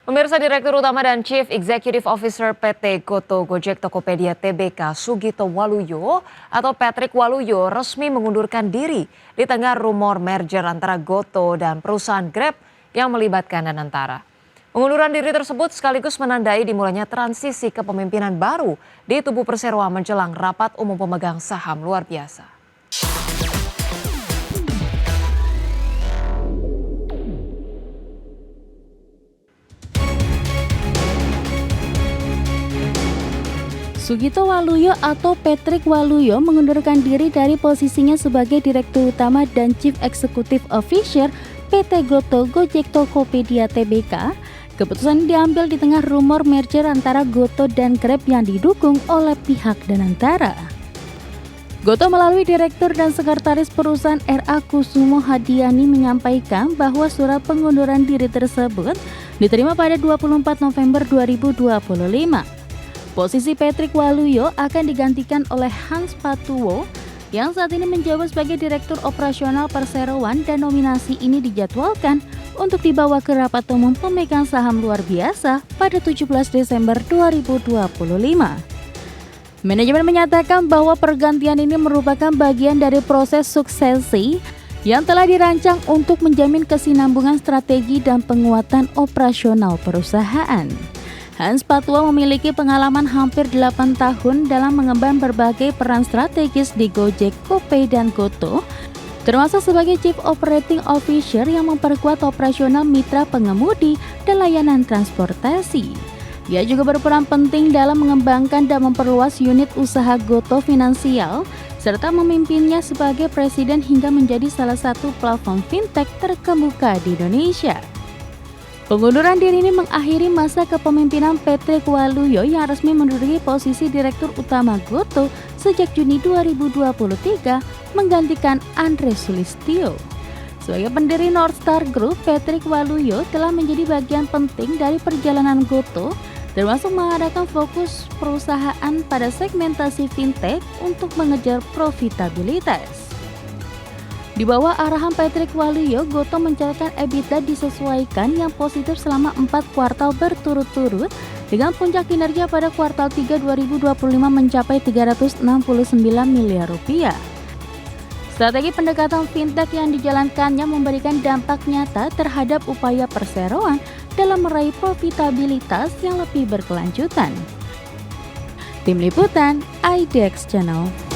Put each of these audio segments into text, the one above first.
Pemirsa Direktur Utama dan Chief Executive Officer PT Goto Gojek Tokopedia Tbk Sugito Waluyo atau Patrick Waluyo resmi mengundurkan diri di tengah rumor merger antara Goto dan perusahaan Grab yang melibatkan Danantara. Pengunduran diri tersebut sekaligus menandai dimulainya transisi kepemimpinan baru di tubuh Perseroan menjelang rapat umum pemegang saham luar biasa. Sugito Waluyo atau Patrick Waluyo mengundurkan diri dari posisinya sebagai Direktur Utama dan Chief Executive Officer PT Goto Gojek Tokopedia Tbk. Keputusan diambil di tengah rumor merger antara Goto dan Grab yang didukung oleh pihak Danantara. Goto melalui Direktur dan Sekretaris Perusahaan R.A. Kusumo Hadiani menyampaikan bahwa surat pengunduran diri tersebut diterima pada 24 November 2025. Posisi Patrick Waluyo akan digantikan oleh Hans Patuwo yang saat ini menjabat sebagai Direktur Operasional Perseroan dan nominasi ini dijadwalkan untuk dibawa ke rapat umum pemegang saham luar biasa pada 17 Desember 2025. Manajemen menyatakan bahwa pergantian ini merupakan bagian dari proses suksesi yang telah dirancang untuk menjamin kesinambungan strategi dan penguatan operasional perusahaan. Hans Patuwo memiliki pengalaman hampir 8 tahun dalam mengemban berbagai peran strategis di Gojek, GoPay, dan Goto, termasuk sebagai Chief Operating Officer yang memperkuat operasional mitra pengemudi dan layanan transportasi. Ia juga berperan penting dalam mengembangkan dan memperluas unit usaha Goto Finansial, serta memimpinnya sebagai presiden hingga menjadi salah satu platform fintech terkemuka di Indonesia. Pengunduran diri ini mengakhiri masa kepemimpinan Patrick Waluyo yang resmi menduduki posisi Direktur Utama Goto sejak Juni 2023 menggantikan Andre Sulistyo. Sebagai pendiri Northstar Group, Patrick Waluyo telah menjadi bagian penting dari perjalanan Goto, termasuk mengadakan fokus perusahaan pada segmentasi fintech untuk mengejar profitabilitas. Di bawah arahan Patrick Waluyo, Goto mencatatkan EBITDA disesuaikan yang positif selama 4 kuartal berturut-turut dengan puncak kinerja pada kuartal 3 2025 mencapai 369 miliar rupiah. Strategi pendekatan fintech yang dijalankannya memberikan dampak nyata terhadap upaya perseroan dalam meraih profitabilitas yang lebih berkelanjutan. Tim Liputan, IDX Channel.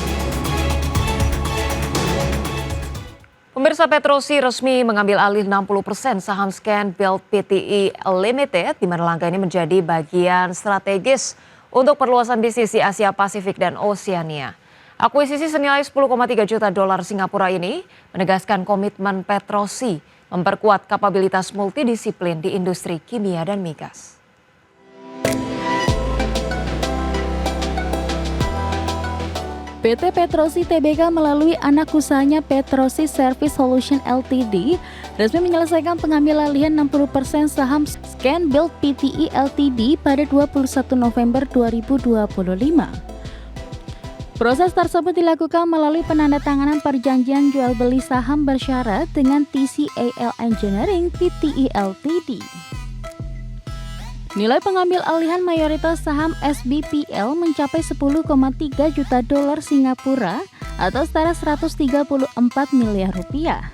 Pemirsa, Petrosi resmi mengambil alih 60% saham Scanbuild Pte Limited, di mana langkah ini menjadi bagian strategis untuk perluasan bisnis di Asia Pasifik dan Oseania. Akuisisi senilai 10,3 juta dolar Singapura ini menegaskan komitmen Petrosi memperkuat kapabilitas multidisiplin di industri kimia dan migas. PT Petrosi Tbk melalui anak usahanya Petrosi Service Solution Ltd resmi menyelesaikan pengambil alihan 60% saham Scanbuild Pte Ltd pada 21 November 2025. Proses tersebut dilakukan melalui penandatanganan perjanjian jual beli saham bersyarat dengan TCAL Engineering Pte Ltd. Nilai pengambil alihan mayoritas saham SBPL mencapai 10,3 juta dolar Singapura atau setara 134 miliar rupiah.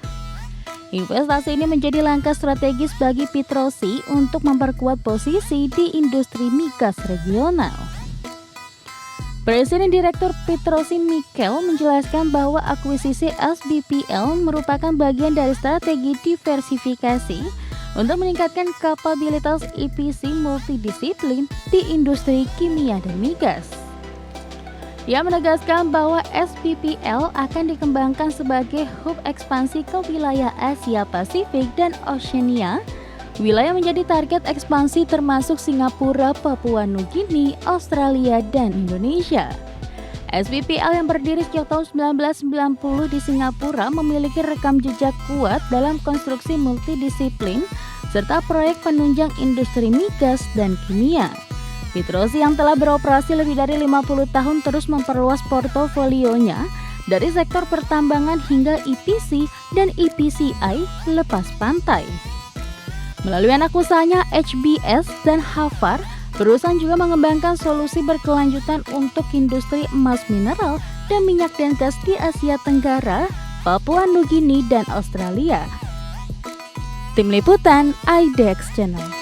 Investasi ini menjadi langkah strategis bagi Petrosi untuk memperkuat posisi di industri migas regional. Presiden Direktur Petrosi Mikel menjelaskan bahwa akuisisi SBPL merupakan bagian dari strategi diversifikasi untuk meningkatkan kapabilitas EPC multidisiplin di industri kimia dan migas. Ia menegaskan bahwa SBPL akan dikembangkan sebagai hub ekspansi ke wilayah Asia Pasifik dan Oceania. Wilayah menjadi target ekspansi termasuk Singapura, Papua Nugini, Australia, dan Indonesia. SBPL yang berdiri sejak tahun 1990 di Singapura memiliki rekam jejak kuat dalam konstruksi multidisiplin serta proyek penunjang industri migas dan kimia. Petrosi yang telah beroperasi lebih dari 50 tahun terus memperluas portofolionya dari sektor pertambangan hingga EPC dan EPCI lepas pantai. Melalui anak usahanya HBS dan Harvard, perusahaan juga mengembangkan solusi berkelanjutan untuk industri emas mineral dan minyak dan gas di Asia Tenggara, Papua Nugini, dan Australia. Tim Liputan IDEX Channel.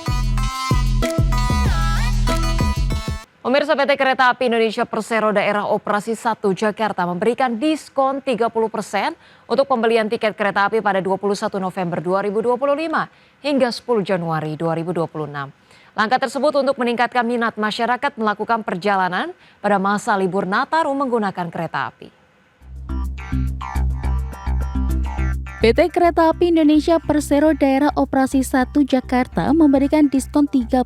Pemirsa, PT Kereta Api Indonesia Persero Daerah Operasi 1 Jakarta memberikan diskon 30% untuk pembelian tiket kereta api pada 21 November 2025 hingga 10 Januari 2026. Langkah tersebut untuk meningkatkan minat masyarakat melakukan perjalanan pada masa libur Nataru menggunakan kereta api. PT Kereta Api Indonesia Persero Daerah Operasi 1 Jakarta memberikan diskon 30%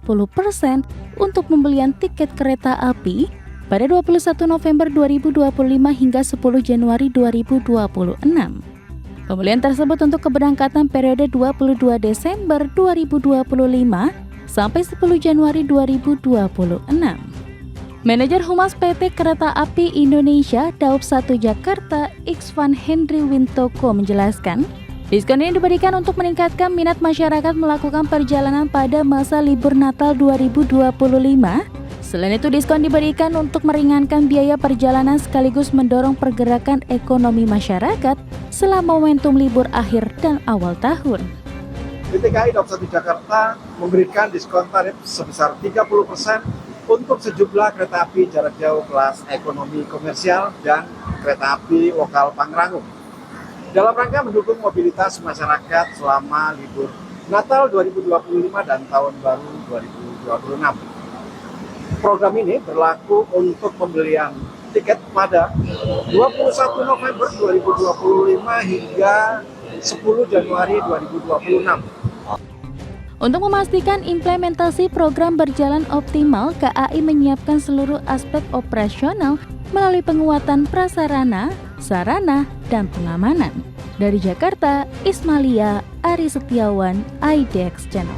untuk pembelian tiket kereta api pada 21 November 2025 hingga 10 Januari 2026. Pembelian tersebut untuk keberangkatan periode 22 Desember 2025 sampai 10 Januari 2026. Manajer Humas PT Kereta Api Indonesia Daup 1 Jakarta, Iksvan Henry Wintoko menjelaskan, diskon ini diberikan untuk meningkatkan minat masyarakat melakukan perjalanan pada masa libur Natal 2025. Selain itu, diskon diberikan untuk meringankan biaya perjalanan sekaligus mendorong pergerakan ekonomi masyarakat selama momentum libur akhir dan awal tahun. PT KAI Daup 1 Jakarta memberikan diskon tarif sebesar 30% untuk sejumlah kereta api jarak jauh kelas ekonomi komersial dan kereta api lokal Pangrango. Dalam rangka mendukung mobilitas masyarakat selama libur Natal 2025 dan Tahun Baru 2026. Program ini berlaku untuk pembelian tiket pada 21 November 2025 hingga 10 Januari 2026. Untuk memastikan implementasi program berjalan optimal, KAI menyiapkan seluruh aspek operasional melalui penguatan prasarana, sarana, dan pengamanan. Dari Jakarta, Ismalia, Ari Setiawan, IDEX Channel.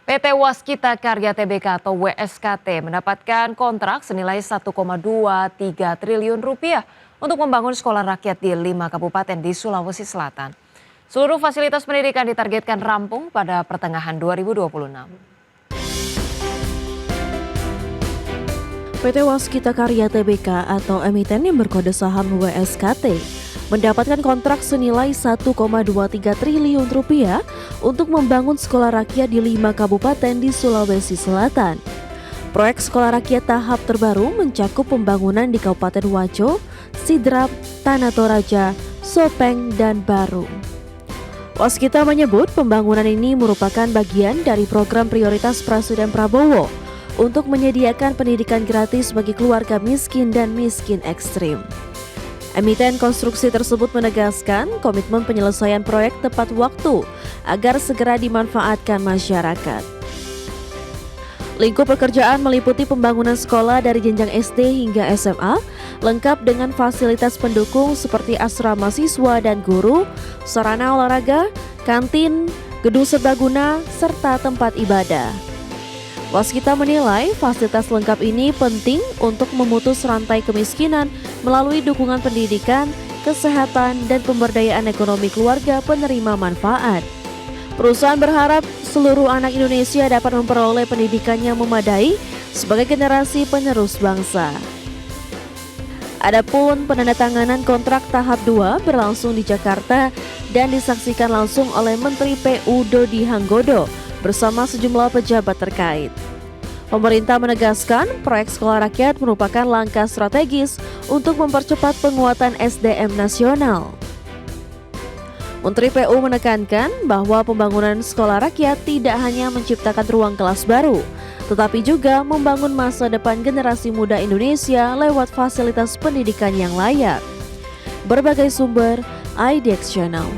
PT Waskita Karya Tbk atau WSKT mendapatkan kontrak senilai 1,23 triliun rupiah untuk membangun sekolah rakyat di 5 kabupaten di Sulawesi Selatan. Seluruh fasilitas pendidikan ditargetkan rampung pada pertengahan 2026. PT Waskita Karya Tbk atau emiten yang berkode saham WSKT mendapatkan kontrak senilai 1,23 triliun rupiah untuk membangun sekolah rakyat di 5 kabupaten di Sulawesi Selatan. Proyek sekolah rakyat tahap terbaru mencakup pembangunan di Kabupaten Wajo, Sidrap, Tanah Toraja, Sopeng, dan Baru. Waskita menyebut pembangunan ini merupakan bagian dari program prioritas Presiden Prabowo untuk menyediakan pendidikan gratis bagi keluarga miskin dan miskin ekstrim. Emiten konstruksi tersebut menegaskan komitmen penyelesaian proyek tepat waktu agar segera dimanfaatkan masyarakat. Lingkup pekerjaan meliputi pembangunan sekolah dari jenjang SD hingga SMA, lengkap dengan fasilitas pendukung seperti asrama siswa dan guru, sarana olahraga, kantin, gedung serbaguna, serta tempat ibadah. Waskita menilai fasilitas lengkap ini penting untuk memutus rantai kemiskinan melalui dukungan pendidikan, kesehatan, dan pemberdayaan ekonomi keluarga penerima manfaat. Perusahaan berharap seluruh anak Indonesia dapat memperoleh pendidikan yang memadai sebagai generasi penerus bangsa. Adapun penandatanganan kontrak tahap 2 berlangsung di Jakarta dan disaksikan langsung oleh Menteri PU Dodi Hanggodo bersama sejumlah pejabat terkait. Pemerintah menegaskan proyek sekolah rakyat merupakan langkah strategis untuk mempercepat penguatan SDM nasional. Menteri PU menekankan bahwa pembangunan sekolah rakyat tidak hanya menciptakan ruang kelas baru, tetapi juga membangun masa depan generasi muda Indonesia lewat fasilitas pendidikan yang layak. Berbagai sumber, IDEX Channel.